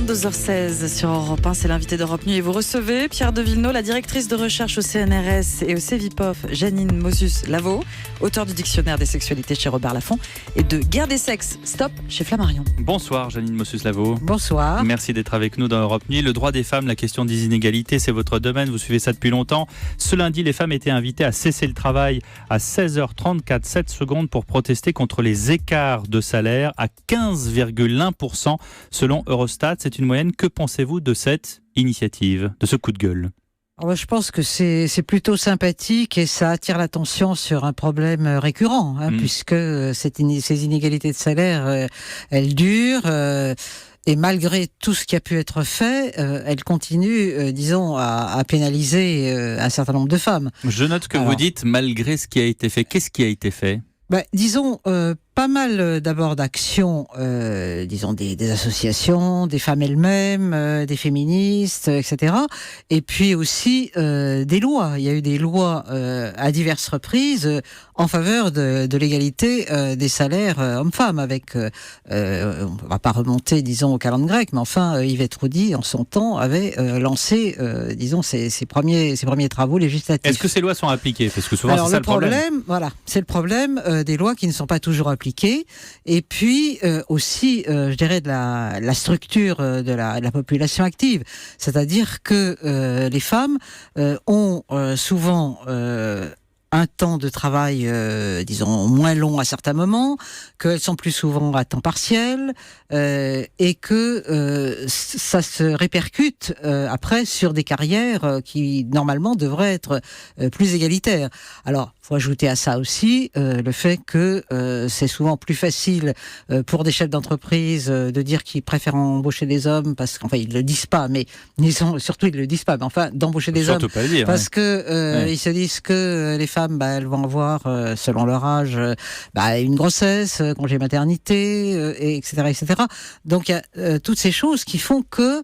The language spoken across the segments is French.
22h16 sur Europe 1, c'est l'invité d'Europe Nuit et vous recevez Pierre de Villeneuve, la directrice de recherche au CNRS et au CEVIPOF, Janine Mosus-Lavaux, auteure du dictionnaire des sexualités chez Robert Laffont et de Guerre des sexes, stop chez Flammarion. Bonsoir Janine Mosus-Lavaux. Bonsoir. Merci d'être avec nous dans Europe Nuit. Le droit des femmes, la question des inégalités, c'est votre domaine, vous suivez ça depuis longtemps. Ce lundi, les femmes étaient invitées à cesser le travail à 16h34, 7 secondes pour protester contre les écarts de salaire à 15,1% selon Eurostat. C'est une moyenne. Que pensez-vous de cette initiative, de ce coup de gueule ? Je pense que c'est plutôt sympathique et ça attire l'attention sur un problème récurrent, puisque ces inégalités de salaire, elles durent. Et malgré tout ce qui a pu être fait, elles continuent, disons, à pénaliser un certain nombre de femmes. Je note que vous dites malgré ce qui a été fait. Qu'est-ce qui a été fait ? Disons, pas mal d'abord d'actions, disons des associations, des femmes elles-mêmes, des féministes, etc. Et puis aussi des lois. Il y a eu des lois à diverses reprises en faveur de l'égalité des salaires hommes-femmes. Avec, on va pas remonter, disons, au calendrier grec, mais enfin, Yvette Roudy, en son temps, avait lancé, disons, ses premiers travaux législatifs. Est-ce que ces lois sont appliquées ? Parce que souvent, c'est ça le problème. Voilà, c'est le problème des lois qui ne sont pas toujours appliquées. Et puis aussi, je dirais, de la structure de la population active. C'est-à-dire que les femmes ont souvent un temps de travail, disons, moins long à certains moments, qu'elles sont plus souvent à temps partiel, et que ça se répercute après sur des carrières qui, normalement, devraient être plus égalitaires. Alors, faut ajouter à ça aussi le fait que c'est souvent plus facile pour des chefs d'entreprise de dire qu'ils préfèrent embaucher des hommes, parce qu'enfin, ils le disent pas, mais ils le disent pas, mais enfin, d'embaucher des hommes, pas le dire, parce que ils se disent que les femmes, elles vont avoir, selon leur âge, une grossesse, congé maternité, etc. Donc, il y a toutes ces choses qui font que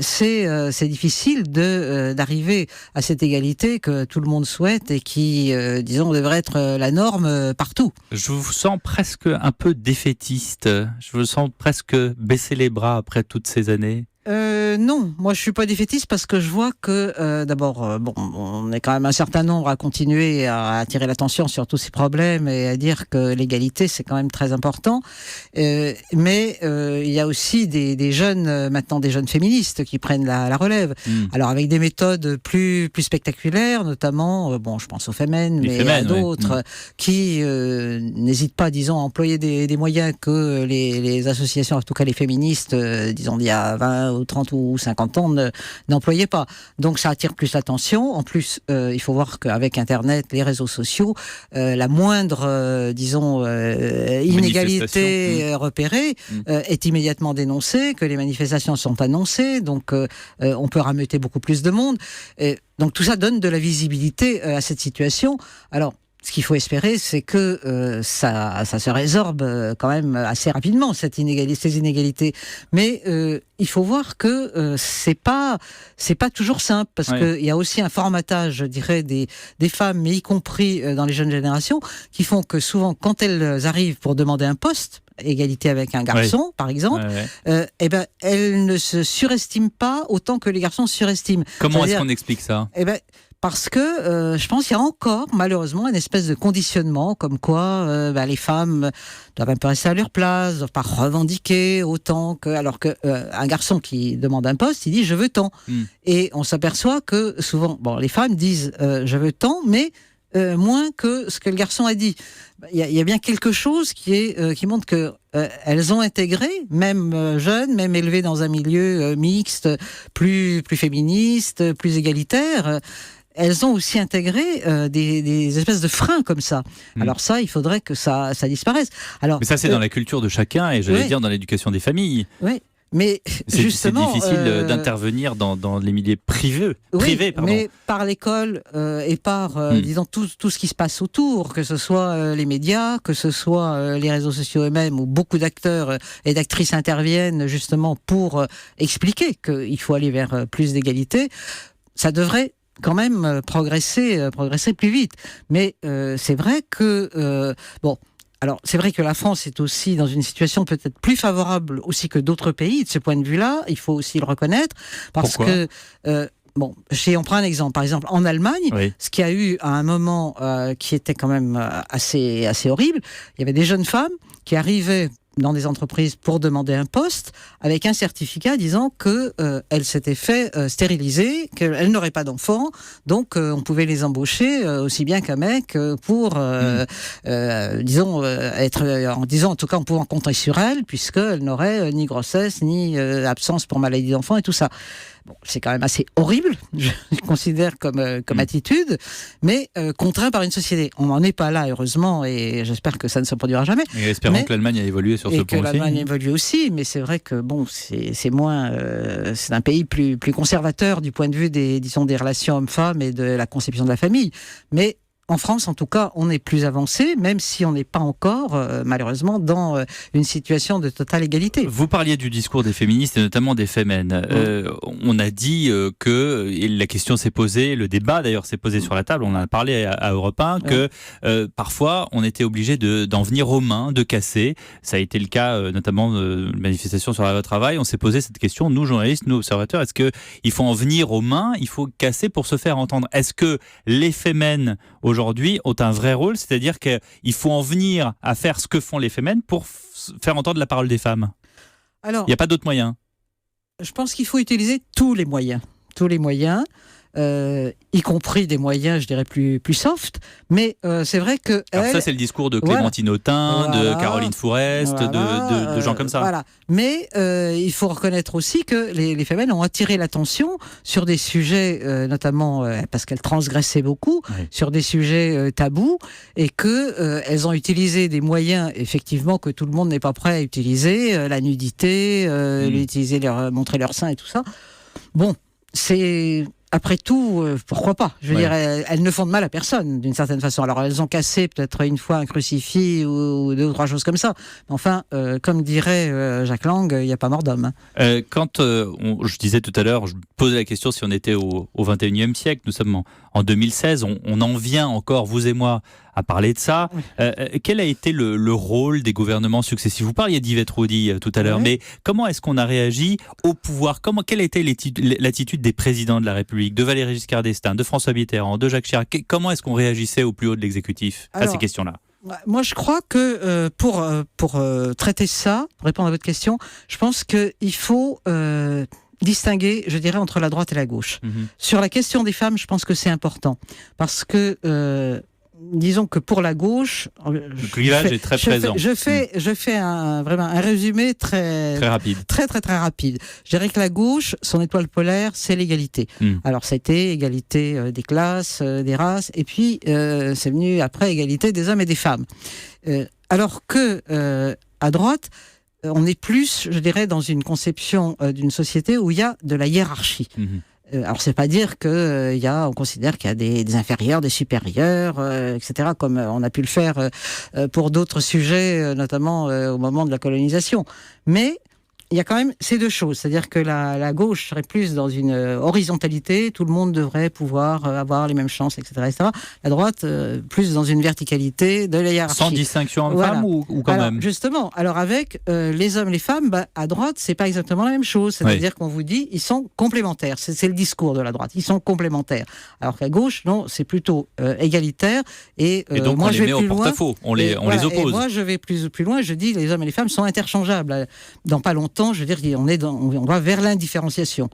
c'est difficile d'arriver à cette égalité que tout le monde souhaite et qui, disons, devrait être la norme partout. Je vous sens presque un peu défaitiste. Je vous sens presque baisser les bras après toutes ces années. Non, moi je suis pas défaitiste parce que je vois que d'abord, on est quand même un certain nombre à continuer à attirer l'attention sur tous ces problèmes et à dire que l'égalité c'est quand même très important. Mais il y a aussi des jeunes maintenant, des jeunes féministes qui prennent la relève. Alors avec des méthodes plus spectaculaires, notamment, je pense aux Femen, mais à d'autres qui n'hésitent pas, disons, à employer des moyens que les associations, en tout cas les féministes, disons d'il y a 20 ou 30 ou 50 ans n'employaient pas. Donc ça attire plus l'attention. En plus, il faut voir qu'avec Internet, les réseaux sociaux, la moindre, disons, inégalité repérée est immédiatement dénoncée, que les manifestations sont annoncées, donc on peut rameuter beaucoup plus de monde. Donc tout ça donne de la visibilité à cette situation. Alors, ce qu'il faut espérer, c'est que ça se résorbe quand même assez rapidement, ces inégalités. Mais il faut voir que c'est pas toujours simple, parce qu'il y a aussi un formatage, je dirais, des femmes, mais y compris dans les jeunes générations, qui font que souvent, quand elles arrivent pour demander un poste, égalité avec un garçon, par exemple, elles ne se surestiment pas autant que les garçons surestiment. Comment est-ce qu'on explique ça ? Parce que je pense qu'il y a encore, malheureusement, une espèce de conditionnement, comme quoi les femmes doivent un peu rester à leur place, doivent pas revendiquer autant que... Alors qu'un garçon qui demande un poste, il dit « je veux tant ». Et on s'aperçoit que souvent, les femmes disent « je veux tant », mais moins que ce que le garçon a dit. Il y a bien quelque chose qui montre que elles ont intégré, même jeunes, même élevées dans un milieu mixte, plus féministe, plus égalitaire, elles ont aussi intégré des espèces de freins comme ça. Alors ça, il faudrait que ça disparaisse. Alors, mais ça, c'est dans la culture de chacun, et j'allais dire dans l'éducation des familles. Oui. Mais justement, c'est difficile d'intervenir dans les milieux privés. Mais par l'école et par, disons, tout ce qui se passe autour, que ce soit les médias, que ce soit les réseaux sociaux eux-mêmes, où beaucoup d'acteurs et d'actrices interviennent justement pour expliquer qu'il faut aller vers plus d'égalité, ça devrait quand même progresser plus vite. Mais c'est vrai que Alors, c'est vrai que la France est aussi dans une situation peut-être plus favorable aussi que d'autres pays. De ce point de vue-là, il faut aussi le reconnaître. Parce Pourquoi que, on prend un exemple. Par exemple, en Allemagne, Oui. ce qu'il y a eu à un moment qui était quand même assez horrible, il y avait des jeunes femmes qui arrivaient dans des entreprises pour demander un poste avec un certificat disant que elles s'étaient fait stériliser, qu'elles n'auraient pas d'enfants, donc on pouvait les embaucher aussi bien qu'un mec pour être en disant en tout cas on pouvait en compter sur elles puisqu'elles n'auraient ni grossesse ni absence pour maladie d'enfant et tout ça. Bon, c'est quand même assez horrible, je considère comme attitude, mais contraint par une société. On n'en est pas là, heureusement, et j'espère que ça ne se produira jamais. Et espérons que l'Allemagne a évolué sur ce point Et que l'Allemagne évolue aussi, mais c'est vrai que c'est moins, c'est un pays plus conservateur du point de vue des relations hommes-femmes et de la conception de la famille. Mais en France, en tout cas, on est plus avancé, même si on n'est pas encore, malheureusement, dans une situation de totale égalité. Vous parliez du discours des féministes et notamment des Femen. On a dit que, et la question s'est posée, le débat d'ailleurs s'est posé sur la table, on en a parlé à Europe 1, que parfois on était obligé d'en venir aux mains, de casser. Ça a été le cas notamment de manifestations sur le travail. On s'est posé cette question, nous journalistes, nous observateurs, est-ce qu'il faut en venir aux mains, il faut casser pour se faire entendre? Est-ce que les Femen aujourd'hui ont un vrai rôle, c'est-à-dire qu'il faut en venir à faire ce que font les Femen pour faire entendre la parole des femmes? Alors, il n'y a pas d'autre moyen? Je pense qu'il faut utiliser tous les moyens, y compris des moyens, je dirais, plus soft, mais c'est vrai que... Alors ça, c'est le discours de Clémentine Autain, de Caroline Fourest, de gens comme ça. Voilà. Mais il faut reconnaître aussi que les Femen ont attiré l'attention sur des sujets, notamment parce qu'elles transgressaient beaucoup, sur des sujets tabous, et qu'elles ont utilisé des moyens, effectivement, que tout le monde n'est pas prêt à utiliser, la nudité, montrer leur sein et tout ça. Bon, c'est... Après tout, pourquoi pas? Je veux dire, elles ne font de mal à personne, d'une certaine façon. Alors, elles ont cassé peut-être une fois un crucifix ou deux ou trois choses comme ça. Mais enfin, comme dirait Jacques Lang, il n'y a pas mort d'homme. Je disais tout à l'heure, je posais la question si on était au 21e siècle. Nous sommes en 2016. On en vient encore, vous et moi, à parler de ça. Quel a été le rôle des gouvernements successifs? Vous parliez d'Yvette Roudy tout à l'heure, mais comment est-ce qu'on a réagi au pouvoir? Quelle a été l'attitude des présidents de la République, de Valéry Giscard d'Estaing, de François Mitterrand, de Jacques Chirac? Comment est-ce qu'on réagissait au plus haut de l'exécutif à ces questions-là? Moi, je crois que pour traiter ça, pour répondre à votre question, je pense qu'il faut... distinguer, je dirais, entre la droite et la gauche. Sur la question des femmes, je pense que c'est important. Parce que, disons que pour la gauche... Le clivage est très présent. Je fais vraiment un résumé très rapide. Très rapide. Je dirais que la gauche, son étoile polaire, c'est l'égalité. Alors, ça a été égalité des classes, des races, et puis c'est venu après égalité des hommes et des femmes. Alors que, à droite, on est plus, je dirais, dans une conception d'une société où il y a de la hiérarchie. Alors, c'est pas dire que on considère qu'il y a des inférieurs, des supérieurs, etc., comme on a pu le faire pour d'autres sujets, notamment au moment de la colonisation. Mais il y a quand même ces deux choses, c'est-à-dire que la gauche serait plus dans une horizontalité, tout le monde devrait pouvoir avoir les mêmes chances, etc. La droite, plus dans une verticalité de la hiérarchie. Sans distinction homme-femme ou quand même? Justement, alors avec les hommes, les femmes, à droite, c'est pas exactement la même chose, c'est-à-dire qu'on vous dit, ils sont complémentaires, c'est le discours de la droite, ils sont complémentaires. Alors qu'à gauche, non, c'est plutôt égalitaire, et donc moi on je les vais met plus au loin. porte-à-faux, on les oppose. Et moi je vais plus loin, je dis, les hommes et les femmes sont interchangeables. Dans pas longtemps, je veux dire, on va vers l'indifférenciation.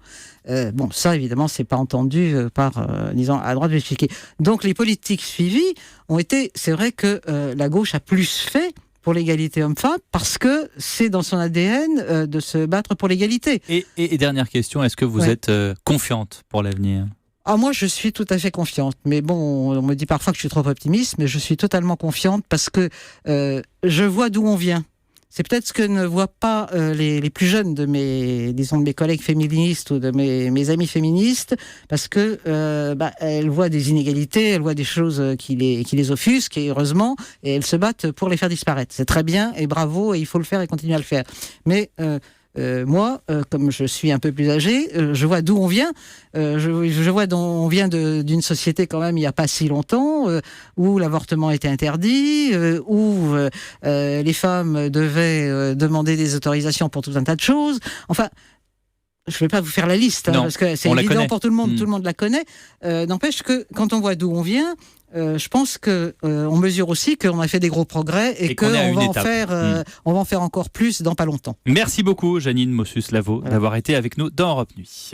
Bon, ça, évidemment, c'est pas entendu par, disons, à droite de l'expliquer. Donc, les politiques suivies ont été, c'est vrai que la gauche a plus fait pour l'égalité homme-femme, parce que c'est dans son ADN de se battre pour l'égalité. Et dernière question, est-ce que vous êtes confiante pour l'avenir? Moi, je suis tout à fait confiante. Mais bon, on me dit parfois que je suis trop optimiste, mais je suis totalement confiante parce que je vois d'où on vient. C'est peut-être ce que ne voient pas les plus jeunes de mes collègues féministes ou de mes amis féministes, parce que elles voient des inégalités, elles voient des choses qui les offusquent, et heureusement, et elles se battent pour les faire disparaître. C'est très bien et bravo, et il faut le faire et continuer à le faire. Mais moi, comme je suis un peu plus âgé, je vois d'où on vient. Je vois on vient d'une société quand même il n'y a pas si longtemps où l'avortement était interdit, où les femmes devaient demander des autorisations pour tout un tas de choses. Enfin, je ne vais pas vous faire la liste, parce que c'est évident pour tout le monde, tout le monde la connaît. N'empêche que quand on voit d'où on vient, je pense qu'on mesure aussi qu'on a fait des gros progrès et qu'on va en faire encore plus dans pas longtemps. Merci beaucoup, Janine Mossus-Lavaux, d'avoir été avec nous dans Europe Nuit.